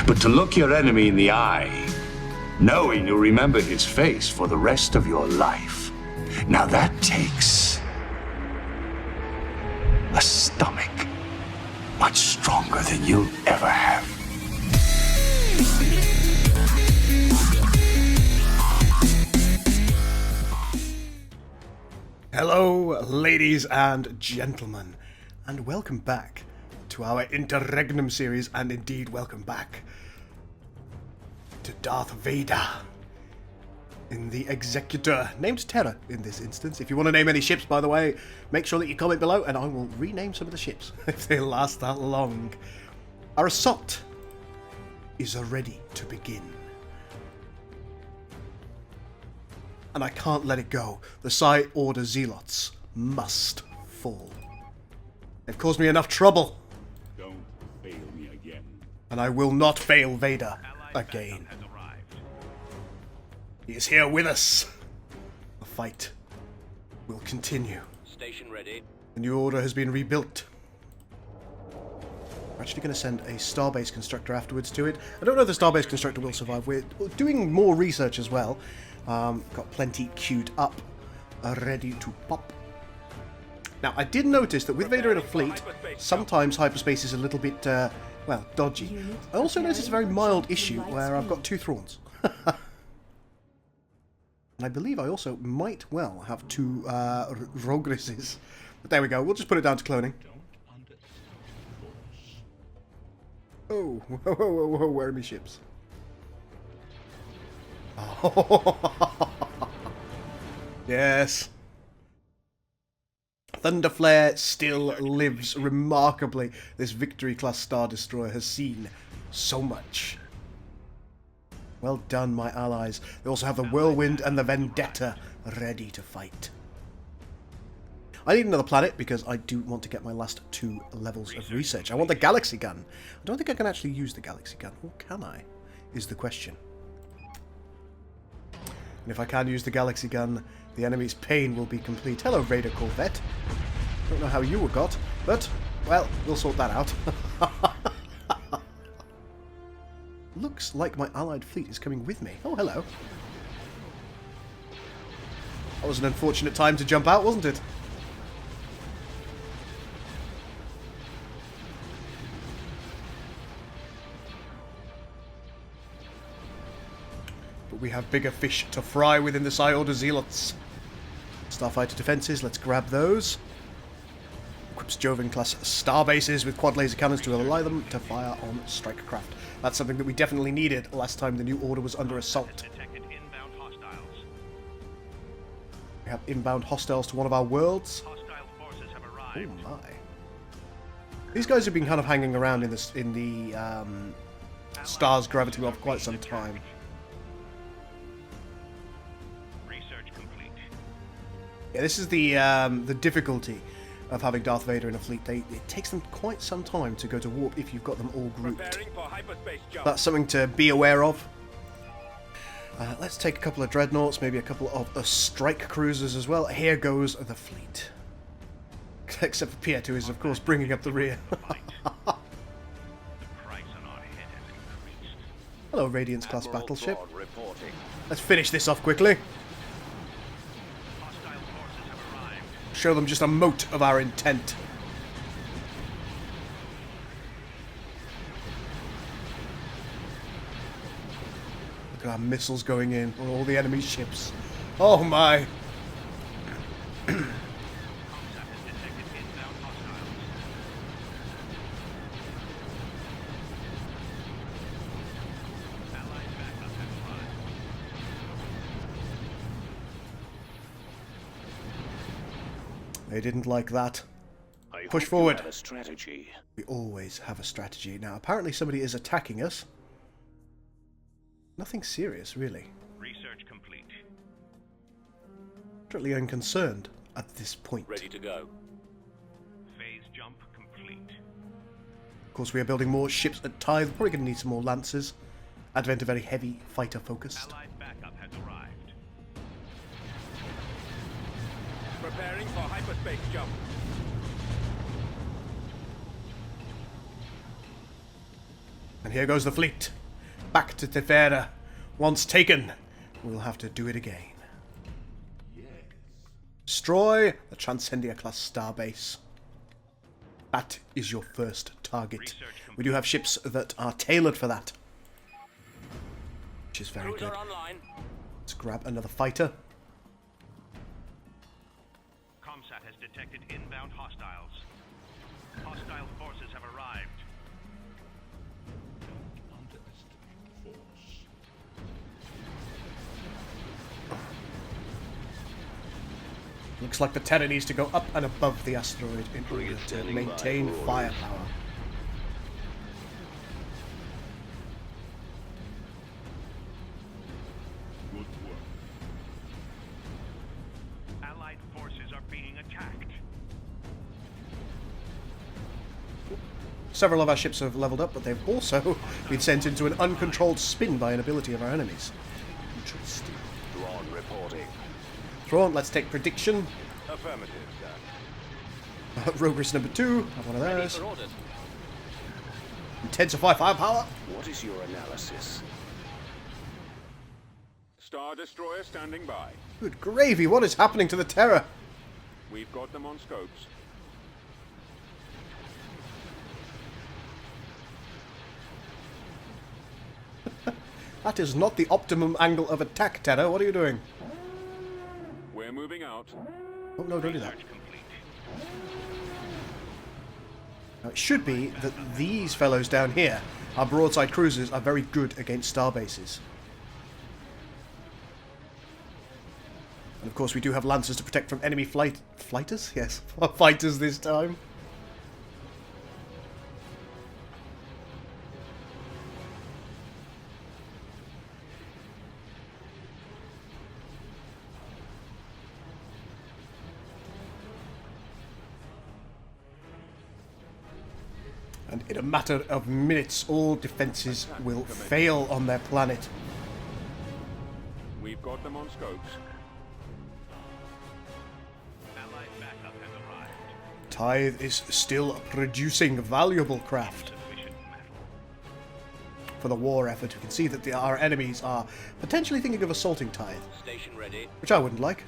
But to look your enemy in the eye, knowing you'll remember his face for the rest of your life, now that takes a stomach much stronger than you'll ever have. Hello, ladies and gentlemen, and welcome back to our Interregnum series, and indeed welcome back to Darth Vader in the Executor, named Terror in this instance. If you want to name any ships, by the way, make sure that you comment below and I will rename some of the ships if they last that long. Our assault is ready to begin. And I can't let it go. The Psi Order Zealots must fall. They've caused me enough trouble. Don't fail me again. And I will not fail Vader again. He is here with us. The fight will continue. Station ready. The new order has been rebuilt. We're actually going to send a starbase constructor afterwards to it. I don't know if the starbase constructor will survive. We're doing more research as well. Got plenty queued up, ready to pop. Now, I did notice that with Vader in a fleet, sometimes hyperspace is a little bit, well, dodgy. I also noticed a very mild issue where I've got two Thrawns. And I believe I also might well have two Rogrises. But there we go, we'll just put it down to cloning. Oh, whoa, whoa, whoa, whoa, where are my ships? Oh. Yes. Thunderflare still lives remarkably. This Victory-class Star Destroyer has seen so much. Well done, my allies. They also have the Whirlwind and the Vendetta ready to fight. I need another planet because I do want to get my last 2 levels of research. I want the Galaxy Gun. I don't think I can actually use the Galaxy Gun. Or can I? Is the question. And if I can use the Galaxy Gun, the enemy's pain will be complete. Hello, Vader Corvette. Don't know how you were got, but, well, we'll sort that out. Looks like my allied fleet is coming with me. Oh, hello. That was an unfortunate time to jump out, wasn't it? But we have bigger fish to fry within the Psi Order Zealots. Starfighter defenses, let's grab those. Equips Jovan-class starbases with quad laser cannons to allow them to fire on strike craft. That's something that we definitely needed last time the new order was under assault. We have inbound hostiles to one of our worlds. Oh my. These guys have been kind of hanging around in the star's gravity well for quite some time. Yeah, this is the difficulty of having Darth Vader in a fleet. It takes them quite some time to go to warp if you've got them all grouped. That's something to be aware of. Let's take a couple of dreadnoughts, maybe a couple of strike cruisers as well. Here goes the fleet. Except for Piet, who is of course bringing up the rear. Hello, Radiance-class battleship. Let's finish this off quickly. Show them just a mote of our intent. Look at our missiles going in on all the enemy ships. Oh my! They didn't like that. Push forward. Have a strategy. We always have a strategy. Now, apparently somebody is attacking us. Nothing serious, really. Research complete. Totally unconcerned at this point. Ready to go. Phase jump complete. Of course, we are building more ships at Tithe. Probably going to need some more Lancers. Advent of very heavy fighter focused. Allied backup has arrived. Preparing for hyperspace jump. And here goes the fleet. Back to Tefera. Once taken, we'll have to do it again. Destroy the Transcendia-class starbase. That is your first target. We do have ships that are tailored for that, which is very good. Let's grab another fighter. Comsat has detected inbound hostiles. Hostile forces have arrived. Looks like the Terror needs to go up and above the asteroid in order to maintain firepower. Allied forces are being attacked. Several of our ships have leveled up, but they've also been sent into an uncontrolled spin by an ability of our enemies. Interesting. Drawn reporting. Thrawn, let's take prediction. Affirmative, sir. Robertson number 2, have one of those. Intensify firepower. What is your analysis? Star Destroyer standing by. Good gravy, what is happening to the Terror? We've got them on scopes. That is not the optimum angle of attack, Terror. What are you doing? We're moving out. Oh, no, don't do that. Search complete. Now, it should be that these fellows down here, our broadside cruisers, are very good against starbases. And of course, we do have lancers to protect from enemy fighters? Yes, fighters this time. And in a matter of minutes, all defences will fail on their planet. We've got them on scopes. Allied backup has arrived. Tithe is still producing valuable craft Sufficient metal. for the war effort. You can see that our enemies are potentially thinking of assaulting Tithe, Station ready. which I wouldn't like.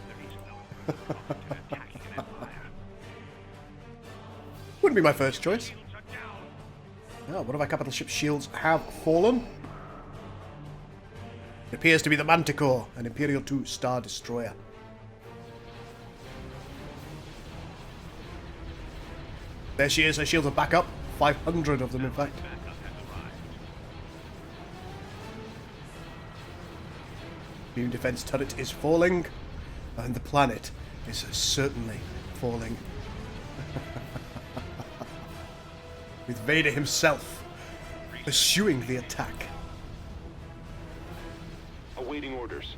There is no attacking an empire. Wouldn't be my first choice. Shields are down. Oh, one of our capital ship shields have fallen. It appears to be the Manticore, an Imperial II Star Destroyer. There she is, her shields are back up. 500 of them, in fact. Backup has arrived. Beam defense turret is falling, and the planet is certainly falling. With Vader himself pursuing the attack. Awaiting orders.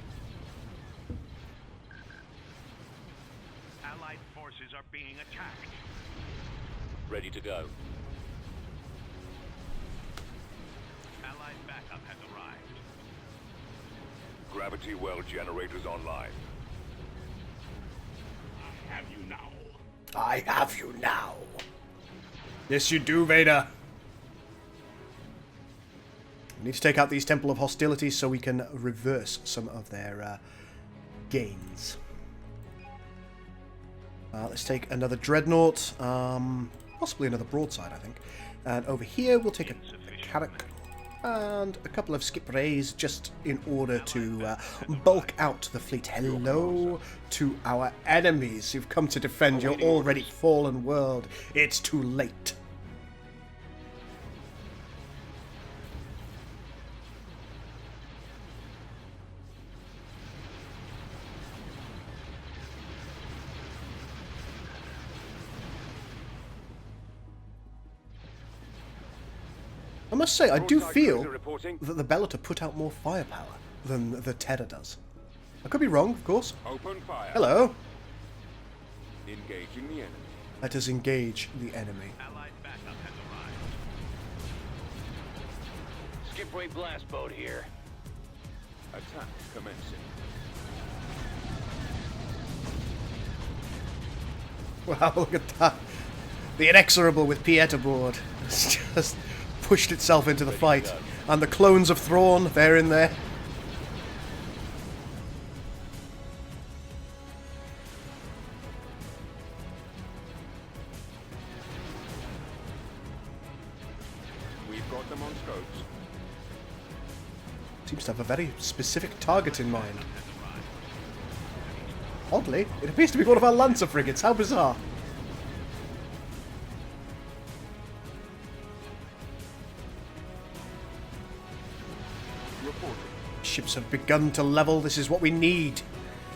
Allied forces are being attacked. Ready to go. Allied backup has arrived. Gravity well generators online. I have you now. I have you now. Yes, you do, Vader. We need to take out these Temple of Hostility so we can reverse some of their gains. Let's take another Dreadnought, possibly another Broadside, I think. And over here we'll take a Carrack and a couple of Skip Rays just in order to bulk out the fleet. Hello to our enemies who've come to defend your already fallen world. It's too late. I must say, I do feel that the Bellator put out more firepower than the Terror does. I could be wrong, of course. Open fire. Hello. Engaging the enemy. Let us engage the enemy. Allied backup has arrived. Skip ray blast boat here. Attack commencing. Wow, look at that. The Inexorable with Piet aboard. It's just pushed itself into the fight. And the clones of Thrawn, they're in there. We've got them on scopes. Seems to have a very specific target in mind. Oddly, it appears to be one of our Lancer frigates. How bizarre. Ships have begun to level. This is what we need.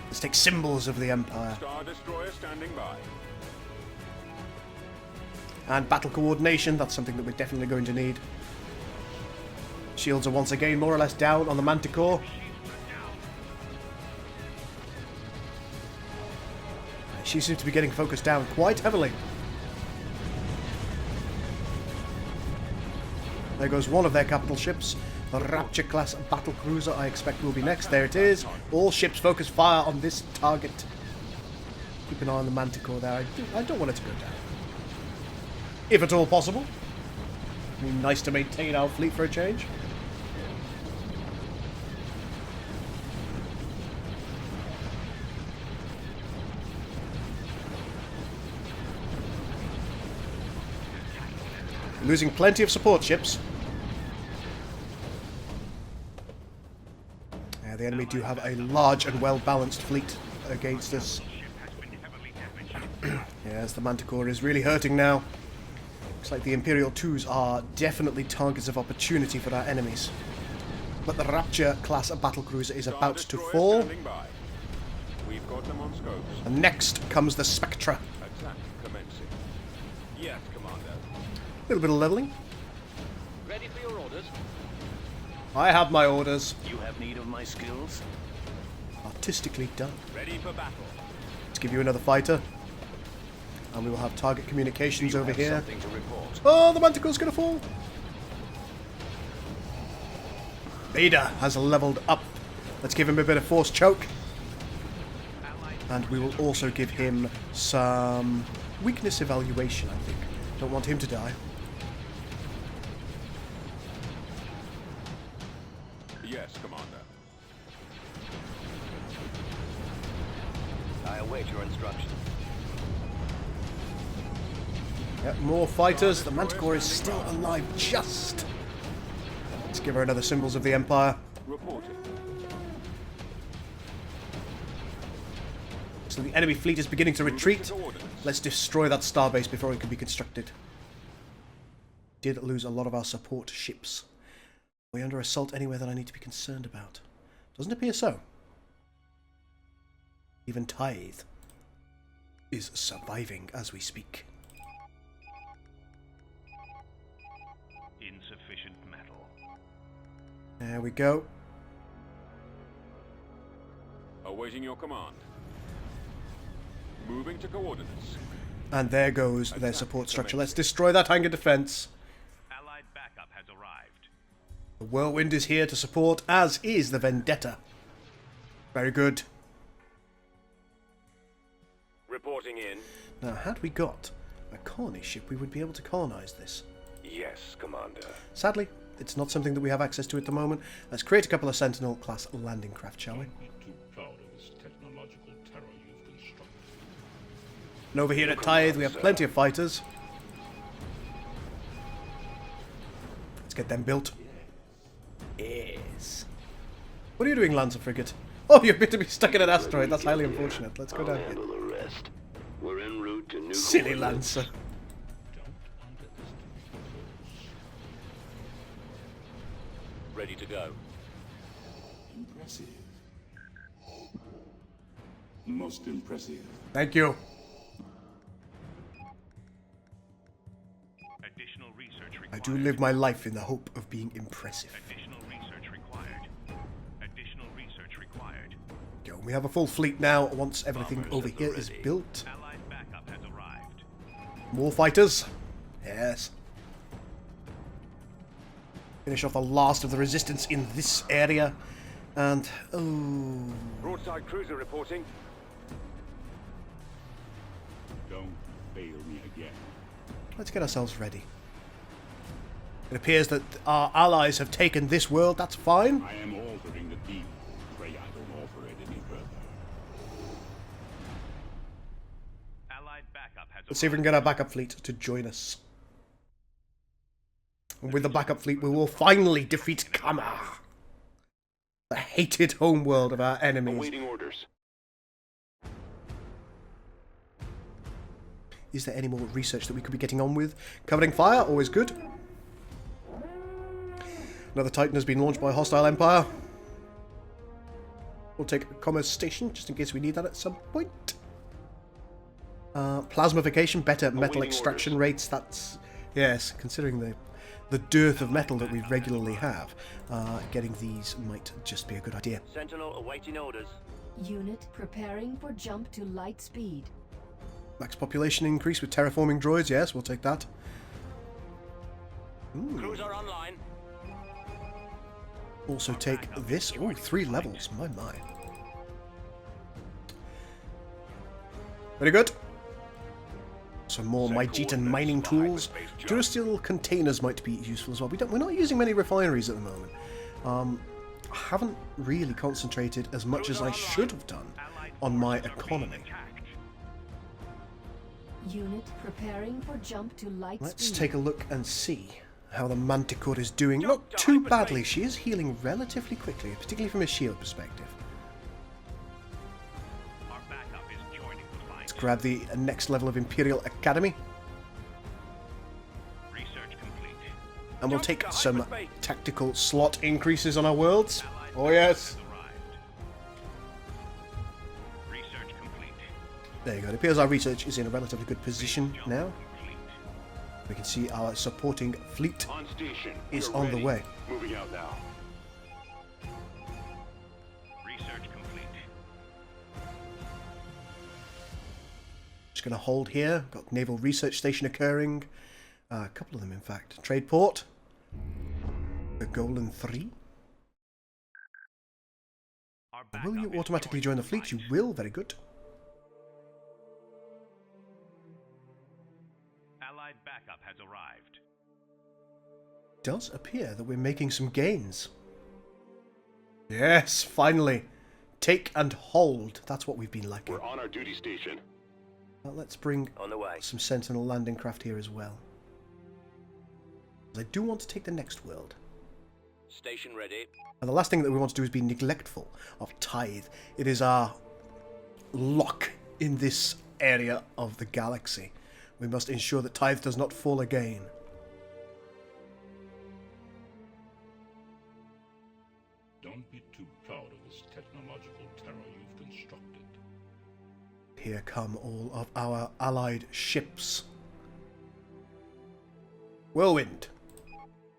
Let's take symbols of the Empire. Star Destroyer standing by. And battle coordination. That's something that we're definitely going to need. Shields are once again more or less down on the Manticore. She seems to be getting focused down quite heavily. There goes one of their capital ships. The Rapture-class battlecruiser, I expect, will be next. There it is. All ships focus fire on this target. Keep an eye on the Manticore there. I don't want it to go down. If at all possible. It'd be nice to maintain our fleet for a change. Losing plenty of support ships. The enemy do have a large and well-balanced fleet against us. Yes, the Manticore is really hurting now. Looks like the Imperial 2s are definitely targets of opportunity for our enemies. But the Rapture-class battlecruiser is about to fall. We've got them on scopes. And next comes the Spectra. Attack commencing. Yes, Commander. A little bit of leveling. Ready for your orders? I have my orders. You have need of my skills? Artistically done. Ready for battle. Let's give you another fighter. And we will have target communications over here. Something to report. Oh, the Manticore's gonna fall. Vader has leveled up. Let's give him a bit of force choke. And we will also give him some weakness evaluation, I think. Don't want him to die. Yes, Commander. I await your instructions. Yep, more fighters. The Manticore is still alive just. Let's give her another symbols of the Empire. Reporting. So the enemy fleet is beginning to retreat. Let's destroy that starbase before it can be constructed. Did lose a lot of our support ships. Are we under assault anywhere that I need to be concerned about? Doesn't appear so. Even Tithe is surviving as we speak. Insufficient metal. There we go. Awaiting your command. Moving to coordinates. And there goes their support structure. Let's destroy that hangar defense. Allied backup has arrived. The Whirlwind is here to support, as is the Vendetta. Very good. Reporting in. Now, had we got a colony ship, we would be able to colonize this. Yes, Commander. Sadly, it's not something that we have access to at the moment. Let's create a couple of Sentinel-class landing craft, shall we? Too proud of this technological terror you've constructed. And over here at Tithe, we have plenty of fighters. Let's get them built. Yes. What are you doing, Lancer Frigate? Oh, you appear to be stuck in an asteroid. That's highly unfortunate. Let's go down here. Handle the rest. We're en route to new Silly coordinates. Lancer. Ready to go. Impressive. Most impressive. Thank you. Additional research required. I do live my life in the hope of being impressive. Additional research required. Additional research required. Go. We have a full fleet now once everything over here is built. Allied backup has arrived. More fighters. Yes. Finish off the last of the resistance in this area. And, oh... Broadside cruiser reporting. Don't fail me again. Let's get ourselves ready. It appears that our allies have taken this world. That's fine. I am altering the deal. Pray I don't alter it any further. Allied backup has Let's see if we can get our backup fleet to join us. And with the backup fleet, we will finally defeat Kama, the hated homeworld of our enemies. Awaiting orders. Is there any more research that we could be getting on with? Covering fire, always good. Another Titan has been launched by a hostile empire. We'll take a commerce station, just in case we need that at some point. Plasmification, better metal extraction rates. That's, yes, considering the dearth of metal that we regularly have, getting these might just be a good idea. Sentinel awaiting orders. Unit preparing for jump to light speed. Max population increase with terraforming droids, yes, we'll take that. Crews are online. Also take this. Oh, 3 levels, my. Very good. Some more Mygeetan mining tools. Durasteel containers might be useful as well. We're not using many refineries at the moment. I haven't really concentrated as much as I should have done on my economy. Unit preparing for jump to light Let's speed. take a look and see how the Manticore is doing. Not too badly. She is healing relatively quickly, particularly from a shield perspective. Our backup is joining the fight. Let's grab the next level of Imperial Academy. Research complete. And we'll take some tactical slot increases on our worlds. Oh yes. Research complete. There you go. It appears our research is in a relatively good position now. We can see our supporting fleet On station. is We're on ready. the way. Moving out now. Research complete. Just going to hold here. Got naval research station occurring. A couple of them, in fact. Trade port. The Golan 3. Our Will you backup is automatically join the fleet? You will. Very good. Allied backup has arrived. Does appear that we're making some gains. Yes, finally. Take and hold. That's what we've been lacking. We're on our duty station. Let's bring On the way. some Sentinel landing craft here as well. I do want to take the next world. Station ready. And the last thing that we want to do is be neglectful of Tithe. It is our lock in this area of the galaxy. We must ensure that Tithe does not fall again. Don't be too proud of this technological terror you've constructed. Here come all of our allied ships. Whirlwind,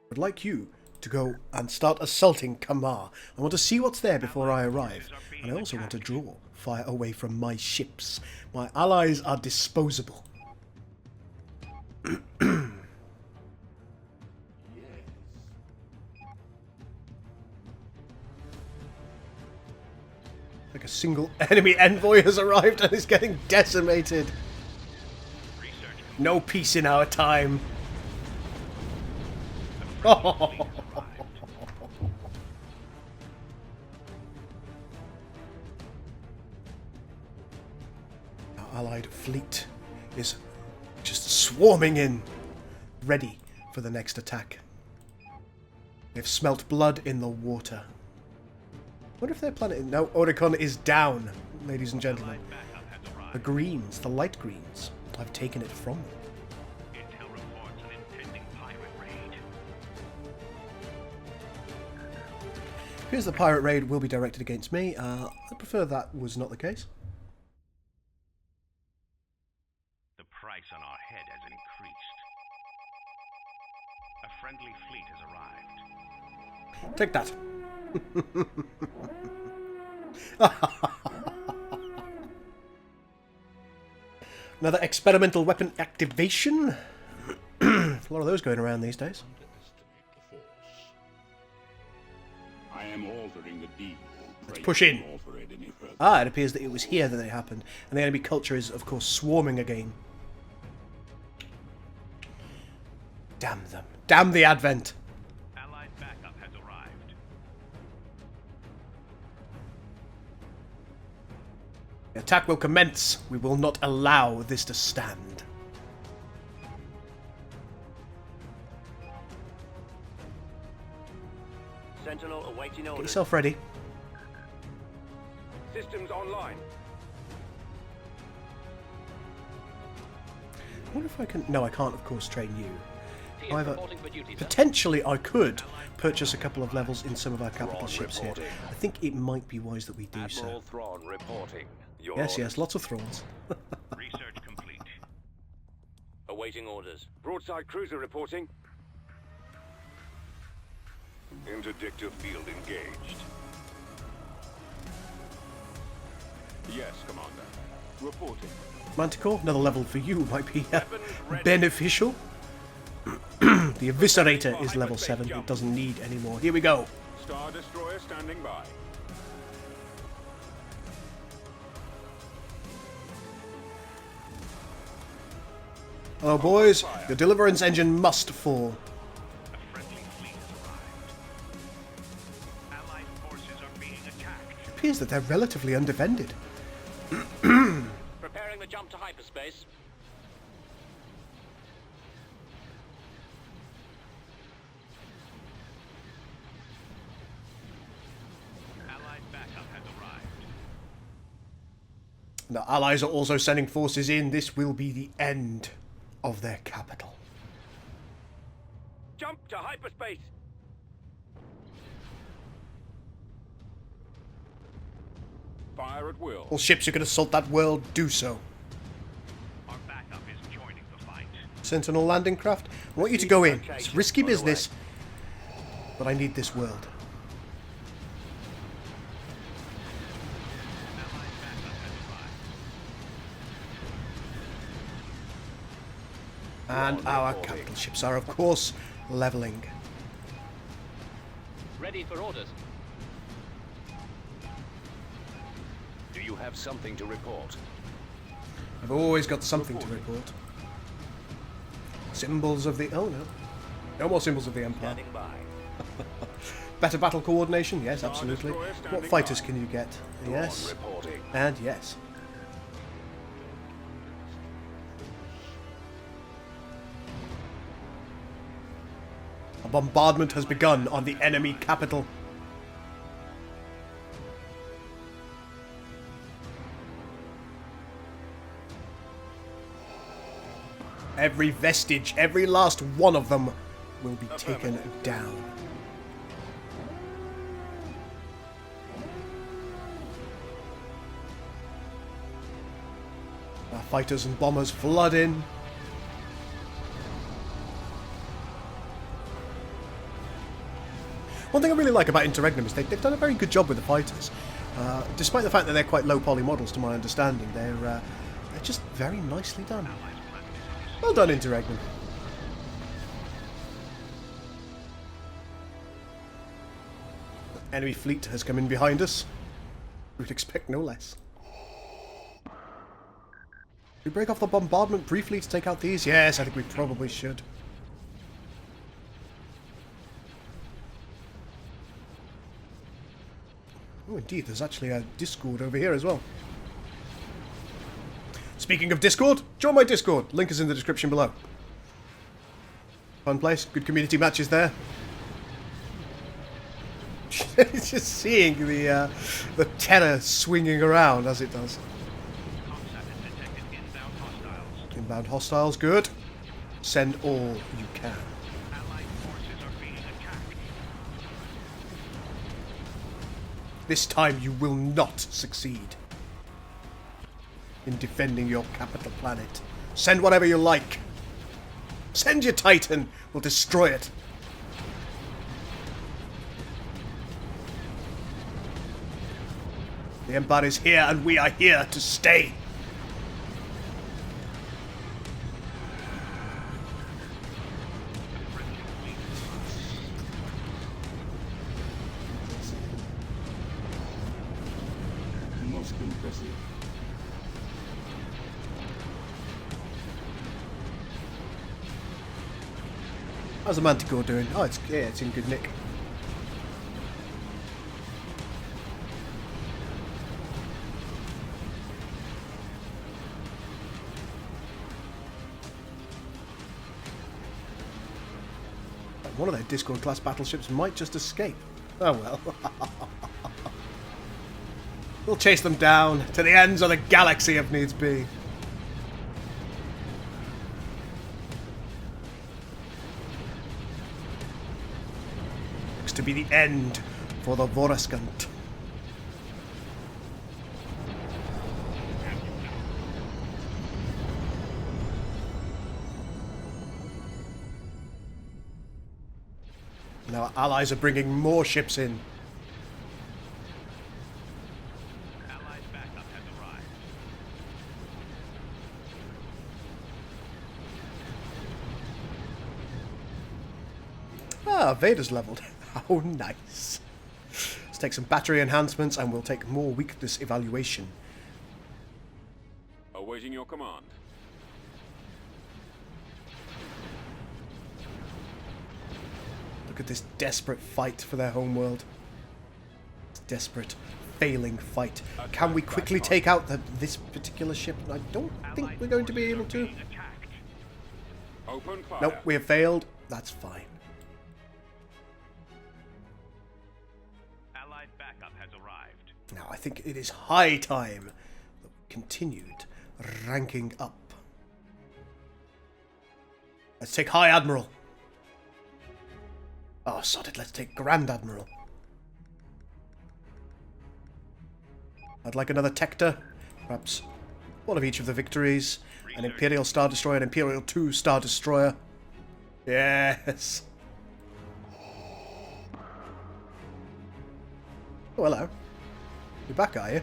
would like you to go and start assaulting Kamar. I want to see what's there before I arrive. And I also want to draw fire away from my ships. My allies are disposable. Like a single enemy envoy has arrived and is getting decimated. No peace in our time. Our allied fleet is just swarming in, ready for the next attack. They've smelt blood in the water. Wonder if their planet... No, Oricon is down, ladies and gentlemen. The greens, the light greens. I've taken it from them. Intel reports an impending pirate raid. Here's the pirate raid will be directed against me. I prefer that was not the case. The price on our head has increased. A friendly fleet has arrived. Take that. Another experimental weapon activation. A lot of those going around these days. Underestimate the force. I am altering the deal. Let's Pray push don't in. alter it any further. Ah, it appears that it was here that it happened. And the enemy culture is, of course, swarming again. Damn them. Damn the Advent. Allied backup has arrived. The attack will commence. We will not allow this to stand. Sentinel awaiting Get orders. yourself ready. Systems online. I wonder if I can... No, I can't, of course, train you. TM However, reporting for duty, sir. potentially I could purchase a couple of levels in some of our capital ships here. reporting. I think it might be wise that we do so. Admiral Thrawn reporting. Your Yes, orders. yes, lots of thrones. Research complete. Awaiting orders. Broadside cruiser reporting. Interdictive field engaged. Yes, Commander. Reporting. Manticore, another level for you might be Weapons ready. beneficial. The Eviscerator is level 7. It doesn't need any more. Here we go. Star Destroyer standing by. Oh, boys, your deliverance engine must fall. A friendly fleet has arrived. Allied forces are being attacked. It appears that they're relatively undefended. Preparing the jump to hyperspace. Allied backup has arrived. The Allies are also sending forces in. This will be the end of their capital. Jump to hyperspace. Fire at will. All ships who can assault that world, do so. Our backup is joining the fight. Sentinel landing craft, I want you to go in. It's risky business, but I need this world. Allied backup has arrived. And our capital ships are, of course, leveling. Ready for orders. Do you have something to report? I've always got something to report. Symbols of the... Oh, no. No more symbols of the Empire. Standing by. Better battle coordination? Yes, absolutely. What fighters can you get? Yes. Reporting. And yes. A bombardment has begun on the enemy capital. Every vestige, every last one of them will be taken down. Our fighters and bombers flood in. One thing I really like about Interregnum is they've done a very good job with the fighters. Despite the fact that they're quite low poly models to my understanding, they're just very nicely done. Well done, Interregnum. Enemy fleet has come in behind us. We'd expect no less. We break off the bombardment briefly to take out these? Yes, I think we probably should. Oh, indeed, there's actually a Discord over here as well. Speaking of Discord, join my Discord. Link is in the description below. Fun place, good community matches there. Just seeing the terror swinging around as it does. Comsat has detected inbound hostiles. Inbound hostiles, good. Send all you can. Allied forces are being attacked. This time you will not succeed in defending your capital planet. Send whatever you like. Send your Titan. We'll destroy it. The Empire is here and we are here to stay. Most impressive. How's the Manticore doing? Oh, it's in good nick. One of their Discord-class battleships might just escape. Oh well. We'll chase them down to the ends of the galaxy if needs be. Looks to be the end for the Voraskunt. Now our allies are bringing more ships in. Allied backup has arrived. Ah, Vader's leveled. How nice. Let's take some battery enhancements and we'll take more weakness evaluation. Awaiting your command. Look at this desperate fight for their homeworld. This desperate, failing fight. Can we quickly take out this particular ship? I don't think we're going to be able to. Open fire. Nope, we have failed. That's fine. Allied backup has arrived. Now, I think it is high time that we continued ranking up. Let's take High Admiral. Oh, sod it, let's take Grand Admiral. I'd like another Tector. Perhaps one of each of the victories. An Imperial Star Destroyer, an Imperial 2 Star Destroyer. Yes. Oh, hello. You're back, are you?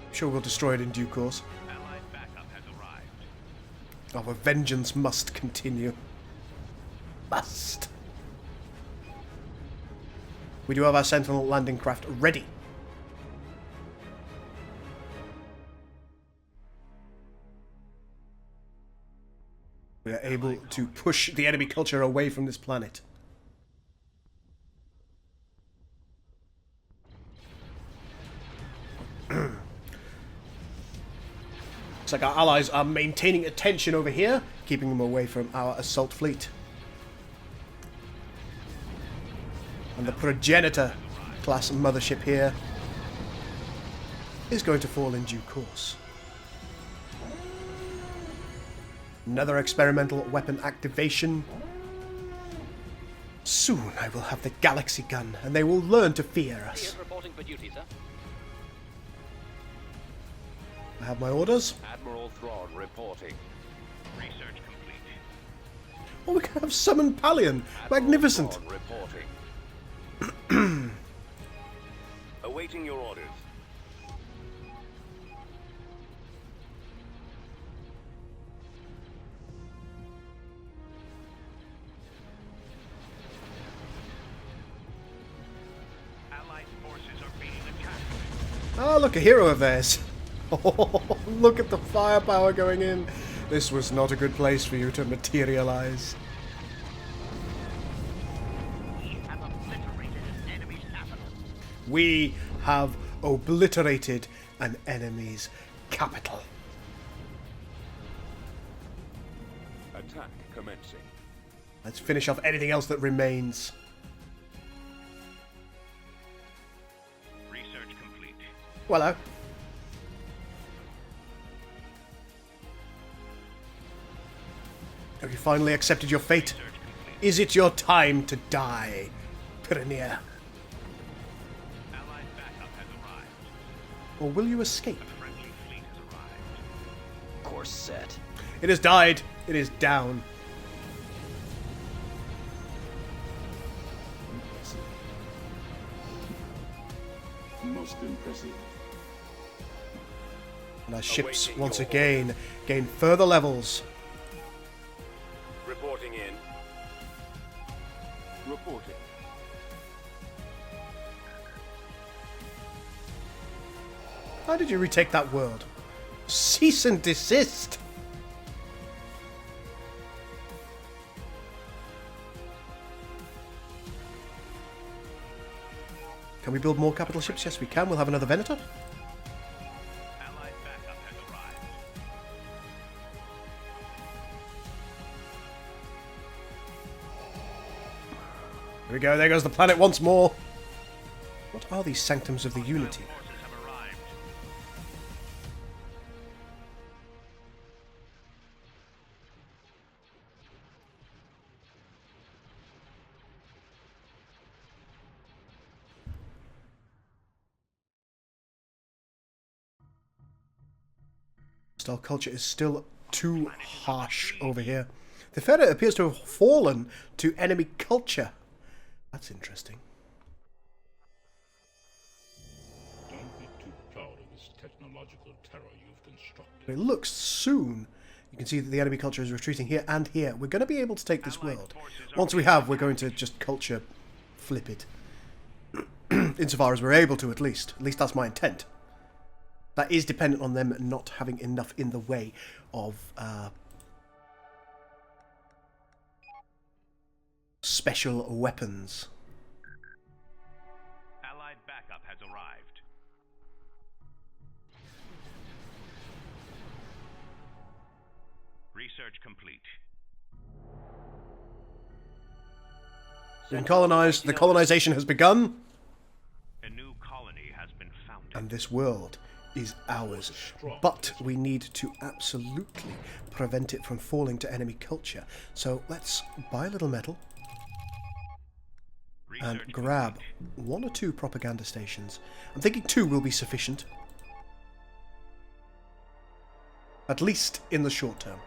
I'm sure we'll destroy it in due course. Allied backup has arrived. Our vengeance must continue. Must. We do have our Sentinel landing craft ready. We are able to push the enemy culture away from this planet. It's like our allies are maintaining attention over here, keeping them away from our assault fleet. And the Progenitor class mothership here is going to fall in due course. Another experimental weapon activation. Soon I will have the Galaxy Gun, and they will learn to fear us. Reporting for duty, sir. I have my orders. Admiral Thrawn reporting. Research complete. Oh, we can have Summon Pallion. Magnificent. Thrawn reporting. Awaiting your orders. Allied forces are being attacked. Oh, look, a hero of theirs. Oh, look at the firepower going in. This was not a good place for you to materialize. We have obliterated an enemy's capital. Attack commencing. Let's finish off anything else that remains. Research complete. Hello. Have you finally accepted your fate? Research complete. Is it your time to die, Pyranea? Allied backup has arrived. Or will you escape? Friendly fleet has arrived. Course set. It has died. It is down. Most impressive. And our ships Awaiting once your again gain further levels. Reporting in. Reporting. How did you retake that world? Cease and desist! Can we build more capital ships? Yes, we can. We'll have another Venator. Allied backup has arrived. Here we go. There goes the planet once more. What are these sanctums of the Unity? Forces have arrived. Hostile culture is still too harsh over here. The Vader appears to have fallen to enemy culture. That's interesting. Don't be too proud of this technological terror you've constructed. It looks soon. You can see that the enemy culture is retreating here and here. We're going to be able to take this world. Once we have, we're going to just culture flip it. Insofar as we're able to, at least. At least that's my intent. That is dependent on them not having enough in the way of special weapons. Allied backup has arrived. Research complete. Been colonized. The colonization has begun. A new colony has been founded. And this world is ours. But we need to absolutely prevent it from falling to enemy culture. So let's buy a little metal and Research grab complete. 1 or 2 propaganda stations. I'm thinking 2 will be sufficient. At least in the short term.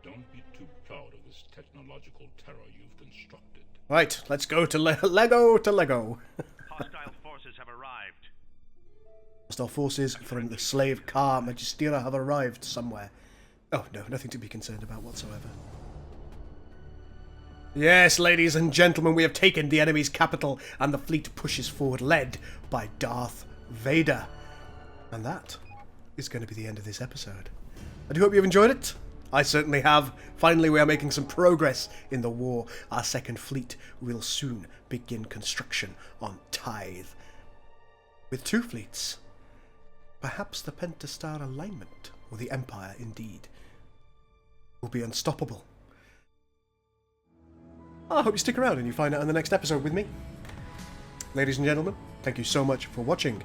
Don't be too proud of this technological terror you've constructed. Right, let's go to Lego to Lego. Hostile forces have arrived. Hostile forces from the slave car Magistera have arrived somewhere. Oh no, nothing to be concerned about whatsoever. Yes, ladies and gentlemen, we have taken the enemy's capital and the fleet pushes forward, led by Darth Vader. And that is going to be the end of this episode. I do hope you've enjoyed it. I certainly have. Finally, we are making some progress in the war. Our second fleet will soon begin construction on Tithe. With 2 fleets, perhaps the Pentastar alignment, or the Empire indeed, will be unstoppable. I hope you stick around and you find out in the next episode with me. Ladies and gentlemen, thank you so much for watching.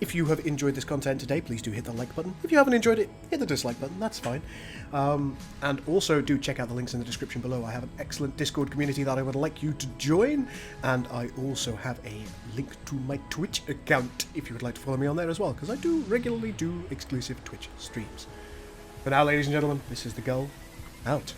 If you have enjoyed this content today, please do hit the like button. If you haven't enjoyed it, hit the dislike button, that's fine. And also do check out the links in the description below. I have an excellent Discord community that I would like you to join, and I also have a link to my Twitch account if you would like to follow me on there as well, because I do regularly do exclusive Twitch streams. For now, ladies and gentlemen, this is the Gul, out.